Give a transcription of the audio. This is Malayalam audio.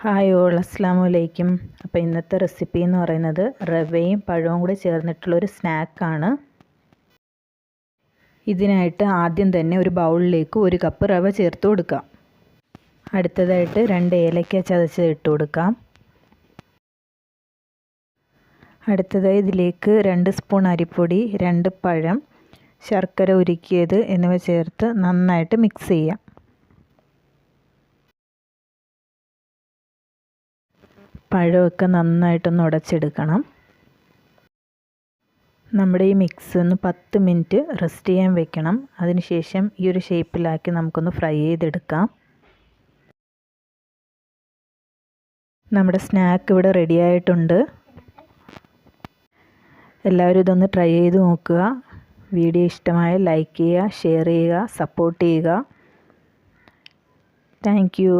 ഹായ് ഓൾ, അസ്സലാമു അലൈക്കും. അപ്പോൾ ഇന്നത്തെ റെസിപ്പി എന്ന് പറയുന്നത് റവയും പഴവും കൂടി ചേർന്നിട്ടുള്ളൊരു സ്നാക്കാണ്. ഇതിനായിട്ട് ആദ്യം തന്നെ ഒരു ബൗളിലേക്ക് 1 കപ്പ് റവ ചേർത്ത് കൊടുക്കാം. അടുത്തതായിട്ട് 2 ഏലക്ക ചതച്ചത് ഇട്ട് കൊടുക്കാം. അടുത്തതായി ഇതിലേക്ക് 2 സ്പൂൺ അരിപ്പൊടി, 2 പഴം, ശർക്കര ഉരുക്കിയത് എന്നിവ ചേർത്ത് നന്നായിട്ട് മിക്സ് ചെയ്യാം. പഴമൊക്കെ നന്നായിട്ടൊന്ന് ഉടച്ചെടുക്കണം. നമ്മുടെ ഈ മിക്സ് ഒന്ന് 10 മിനിറ്റ് റെസ്റ്റ് ചെയ്യാൻ വെക്കണം. അതിനുശേഷം ഈ ഒരു ഷേപ്പിലാക്കി നമുക്കൊന്ന് ഫ്രൈ ചെയ്തെടുക്കാം. നമ്മുടെ സ്നാക്ക് ഇവിടെ റെഡി ആയിട്ടുണ്ട്. എല്ലാവരും ഇതൊന്ന് ട്രൈ ചെയ്ത് നോക്കുക. വീഡിയോ ഇഷ്ടമായ ലൈക്ക് ചെയ്യുക, ഷെയർ ചെയ്യുക, സപ്പോർട്ട് ചെയ്യുക. Thank you.